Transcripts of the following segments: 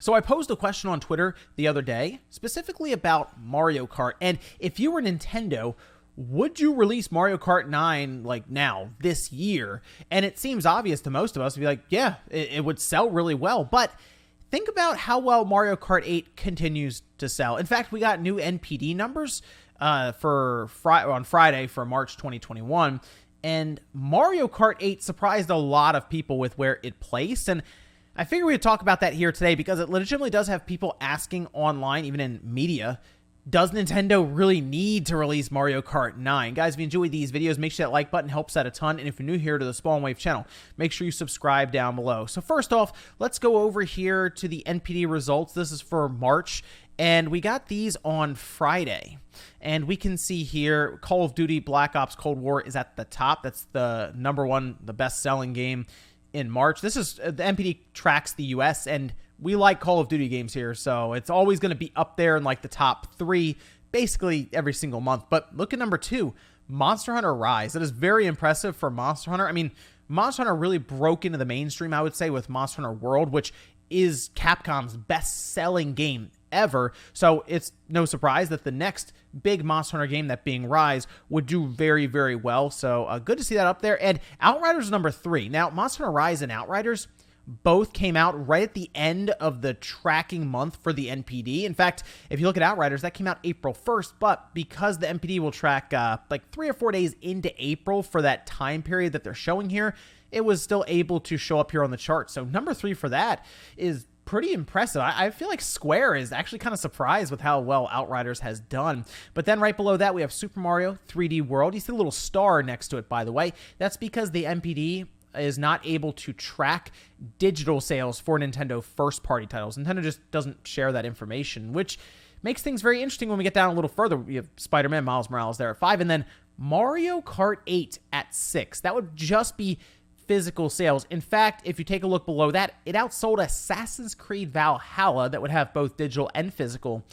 So I posed a question on Twitter the other day, specifically about Mario Kart. And if you were Nintendo, would you release Mario Kart 9 like now, this year? And it seems obvious to most of us to be like, yeah, it would sell really well. But think about how well Mario Kart 8 continues to sell. In fact, we got new NPD numbers on Friday for March 2021. And Mario Kart 8 surprised a lot of people with where it placed. And I figure we'd talk about that here today because it legitimately does have people asking online, even in media, does Nintendo really need to release Mario Kart 9? Guys, if you enjoy these videos, make sure that like button helps out a ton. And if you're new here to the Spawn Wave channel, make sure you subscribe down below. So first off, let's go over here to the NPD results. This is for March, and we got these on Friday. And we can see here, Call of Duty Black Ops Cold War is at the top. That's the #1, the best-selling game in March. This is the NPD tracks the US, and we like Call of Duty games here, so it's always going to be up there in like the top 3 basically every single month. But look at #2, Monster Hunter Rise. That is very impressive for Monster Hunter. I mean, Monster Hunter really broke into the mainstream, I would say, with Monster Hunter World, which is Capcom's best-selling game ever. So it's no surprise that the next big Monster Hunter game, that being Rise, would do very, very well. So good to see that up there. And Outriders #3. Now, Monster Hunter Rise and Outriders both came out right at the end of the tracking month for the NPD. In fact, if you look at Outriders, that came out April 1st, but because the NPD will track like 3 or 4 days into April for that time period that they're showing here, it was still able to show up here on the chart. So #3 for that is pretty impressive. I feel like Square is actually kind of surprised with how well Outriders has done. But then right below that, we have Super Mario 3D World. You see a little star next to it, by the way. That's because the NPD is not able to track digital sales for Nintendo first-party titles. Nintendo just doesn't share that information, which makes things very interesting when we get down a little further. We have Spider-Man Miles Morales there at 5, and then Mario Kart 8 at 6. That would just be physical sales. In fact, if you take a look below that, it outsold Assassin's Creed Valhalla that would have both digital and physical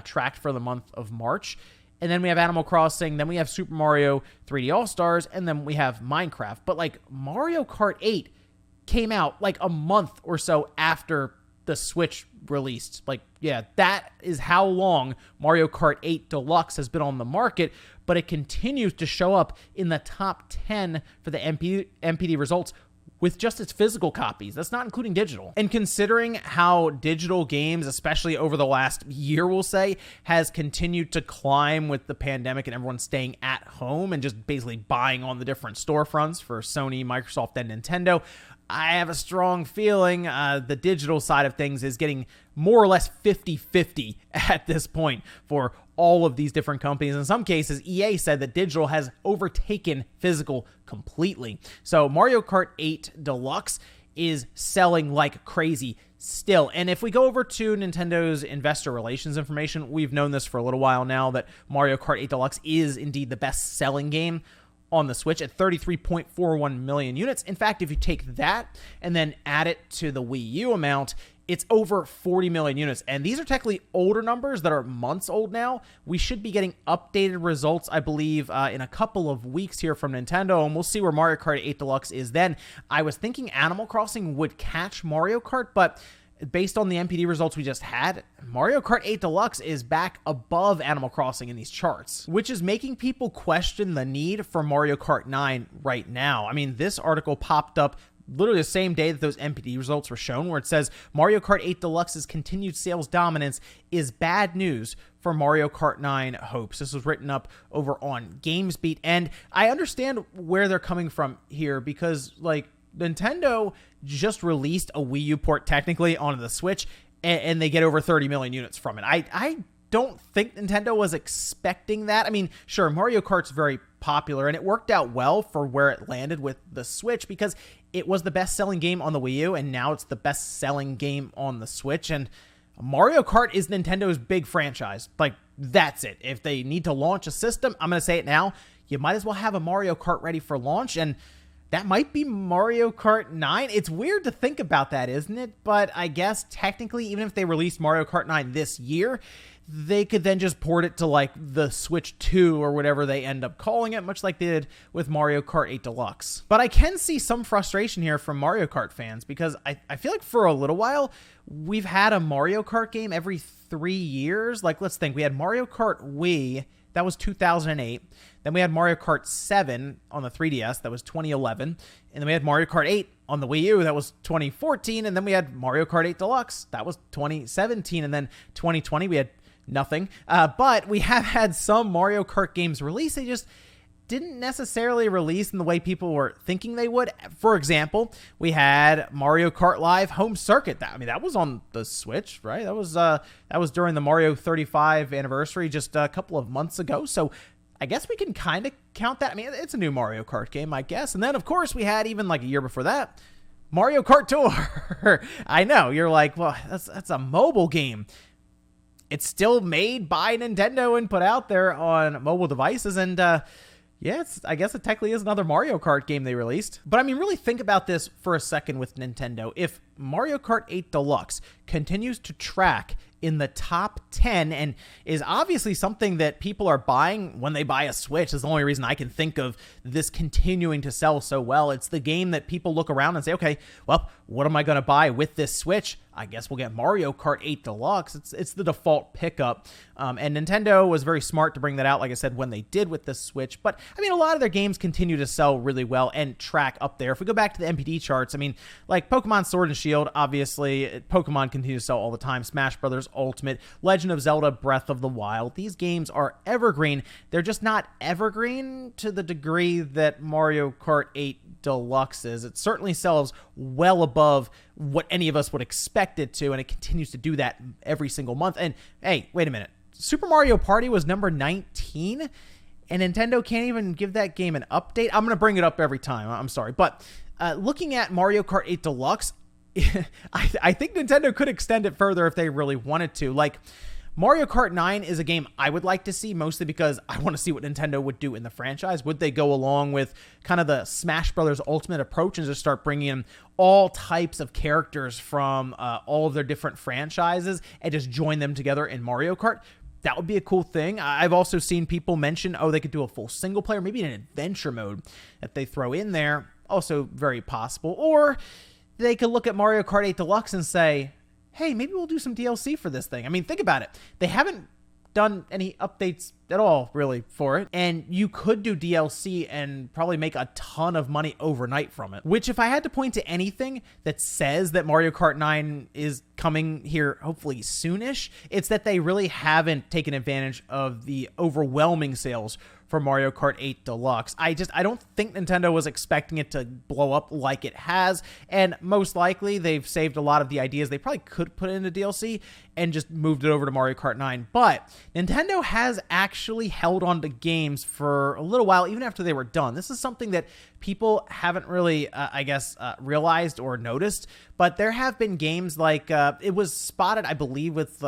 tracked for the month of March. And then we have Animal Crossing, then we have Super Mario 3D All-Stars, and then we have Minecraft. But like Mario Kart 8 came out like a month or so after the Switch released. Like, yeah, that is how long Mario Kart 8 Deluxe has been on the market, but it continues to show up in the top 10 for the NPD results with just its physical copies. That's not including digital. And considering how digital games, especially over the last year, we'll say, has continued to climb with the pandemic and everyone staying at home and just basically buying on the different storefronts for Sony, Microsoft, and Nintendo, I have a strong feeling the digital side of things is getting more or less 50-50 at this point for all of these different companies. In some cases, EA said that digital has overtaken physical completely. So Mario Kart 8 Deluxe is selling like crazy still. And if we go over to Nintendo's investor relations information, we've known this for a little while now that Mario Kart 8 Deluxe is indeed the best-selling game on the Switch at 33.41 million units. In fact, if you take that and then add it to the Wii U amount, it's over 40 million units. And these are technically older numbers that are months old now. We should be getting updated results, I believe, in a couple of weeks here from Nintendo, and we'll see where Mario Kart 8 Deluxe is then. I was thinking Animal Crossing would catch Mario Kart, but based on the NPD results we just had, Mario Kart 8 Deluxe is back above Animal Crossing in these charts, which is making people question the need for Mario Kart 9 right now. I mean, this article popped up literally the same day that those NPD results were shown, where it says Mario Kart 8 Deluxe's continued sales dominance is bad news for Mario Kart 9 hopes. This was written up over on GamesBeat, and I understand where they're coming from here because, like, Nintendo just released a Wii U port technically onto the Switch, and they get over 30 million units from it. I don't think Nintendo was expecting that. I mean, sure, Mario Kart's very popular, and it worked out well for where it landed with the Switch because it was the best-selling game on the Wii U, and now it's the best-selling game on the Switch, and Mario Kart is Nintendo's big franchise. Like, that's it. If they need to launch a system, I'm going to say it now, you might as well have a Mario Kart ready for launch, and That might be Mario Kart 9. It's weird to think about that, isn't it? But I guess technically, even if they released Mario Kart 9 this year, they could then just port it to like the Switch 2 or whatever they end up calling it, much like they did with Mario Kart 8 Deluxe. But I can see some frustration here from Mario Kart fans because I feel like for a little while, we've had a Mario Kart game every 3 years. Like, let's think. We had Mario Kart Wii. That was 2008. Then we had Mario Kart 7 on the 3DS. That was 2011. And then we had Mario Kart 8 on the Wii U. That was 2014. And then we had Mario Kart 8 Deluxe. That was 2017. And then 2020, we had nothing. But we have had some Mario Kart games released. They just didn't necessarily release in the way people were thinking they would. For example, we had Mario Kart Live Home Circuit. That was on the Switch, right? That was during the Mario 35 anniversary just a couple of months ago. So I guess we can kind of count that. I mean, it's a new Mario Kart game, I guess. And then, of course, we had even like a year before that, Mario Kart Tour. I know, you're like, well, that's a mobile game. It's still made by Nintendo and put out there on mobile devices. And yeah, I guess it technically is another Mario Kart game they released. But I mean, really think about this for a second with Nintendo. If Mario Kart 8 Deluxe continues to track in the top 10 and is obviously something that people are buying when they buy a Switch, is the only reason I can think of this continuing to sell so well. It's the game that people look around and say, okay, well, what am I going to buy with this Switch? I guess we'll get Mario Kart 8 Deluxe. It's the default pickup. And Nintendo was very smart to bring that out, like I said, when they did with the Switch. But, I mean, a lot of their games continue to sell really well and track up there. If we go back to the NPD charts, I mean, like Pokemon Sword and Shield, obviously, Pokemon continues to sell all the time. Smash Brothers Ultimate, Legend of Zelda Breath of the Wild. These games are evergreen. They're just not evergreen to the degree that Mario Kart 8 Deluxe is. It certainly sells well above what any of us would expect it to, and it continues to do that every single month. And hey, wait a minute. Super Mario Party was number 19, and Nintendo can't even give that game an update. I'm going to bring it up every time. I'm sorry. But looking at Mario Kart 8 Deluxe, I think Nintendo could extend it further if they really wanted to. Like, Mario Kart 9 is a game I would like to see, mostly because I want to see what Nintendo would do in the franchise. Would they go along with kind of the Smash Brothers Ultimate approach and just start bringing in all types of characters from all of their different franchises and just join them together in Mario Kart? That would be a cool thing. I've also seen people mention, they could do a full single player, maybe an adventure mode that they throw in there. Also very possible. Or they could look at Mario Kart 8 Deluxe and say, hey, maybe we'll do some DLC for this thing. I mean, think about it. They haven't done any updates at all, really, for it. And you could do DLC and probably make a ton of money overnight from it. Which, if I had to point to anything that says that Mario Kart 9 is coming here, hopefully soonish, it's that they really haven't taken advantage of the overwhelming sales for Mario Kart 8 Deluxe. I don't think Nintendo was expecting it to blow up like it has, and most likely they've saved a lot of the ideas they probably could put into DLC and just moved it over to Mario Kart 9. But Nintendo has actually held on to games for a little while, even after they were done. This is something that people haven't really, realized or noticed, but there have been games like, it was spotted, I believe, with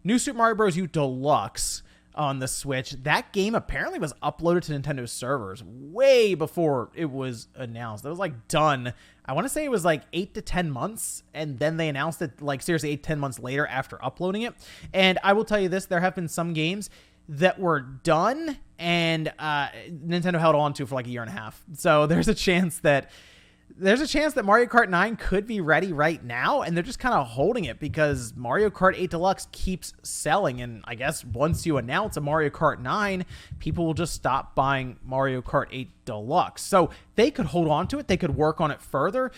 New Super Mario Bros. U Deluxe on the Switch. That game apparently was uploaded to Nintendo's servers way before it was announced. It was like done, I want to say it was like 8 to 10 months, and then they announced it like seriously 8-10 months later after uploading it. And I will tell you this, there have been some games that were done and Nintendo held on to for like a year and a half. So there's a chance that Mario Kart 9 could be ready right now, and they're just kind of holding it because Mario Kart 8 Deluxe keeps selling. And I guess once you announce a Mario Kart 9, people will just stop buying Mario Kart 8 Deluxe. So they could hold on to it. They could work on it further.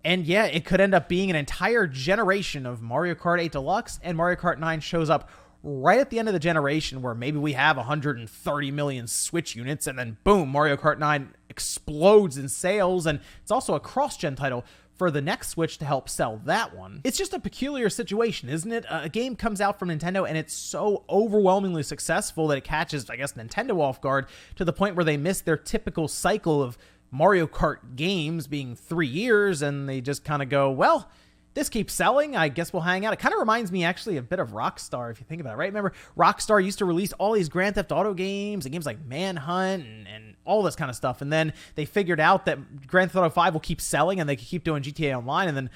And yeah, it could end up being an entire generation of Mario Kart 8 Deluxe, and Mario Kart 9 shows up right at the end of the generation where maybe we have 130 million Switch units, and then boom, Mario Kart 9 explodes in sales, and it's also a cross-gen title for the next Switch to help sell that one. It's just a peculiar situation, isn't it? A game comes out from Nintendo, and it's so overwhelmingly successful that it catches, I guess, Nintendo off guard to the point where they miss their typical cycle of Mario Kart games being 3 years, and they just kind of go, well, this keeps selling, I guess we'll hang out. It kind of reminds me actually a bit of Rockstar, if you think about it, right? Remember, Rockstar used to release all these Grand Theft Auto games and games like Manhunt and all this kind of stuff. And then they figured out that Grand Theft Auto 5 will keep selling and they can keep doing GTA Online. And then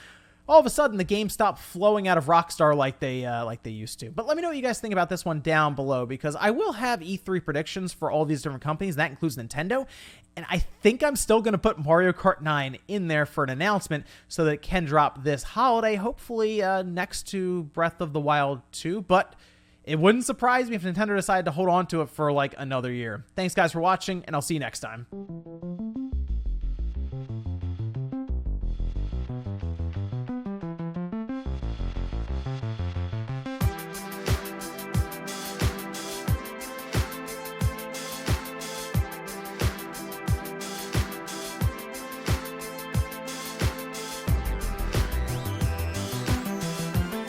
all of a sudden the game stopped flowing out of Rockstar like they used to. But let me know what you guys think about this one down below, because I will have E3 predictions for all these different companies. That includes Nintendo. And I think I'm still going to put Mario Kart 9 in there for an announcement so that it can drop this holiday, hopefully next to Breath of the Wild 2. But it wouldn't surprise me if Nintendo decided to hold on to it for like another year. Thanks guys for watching, and I'll see you next time.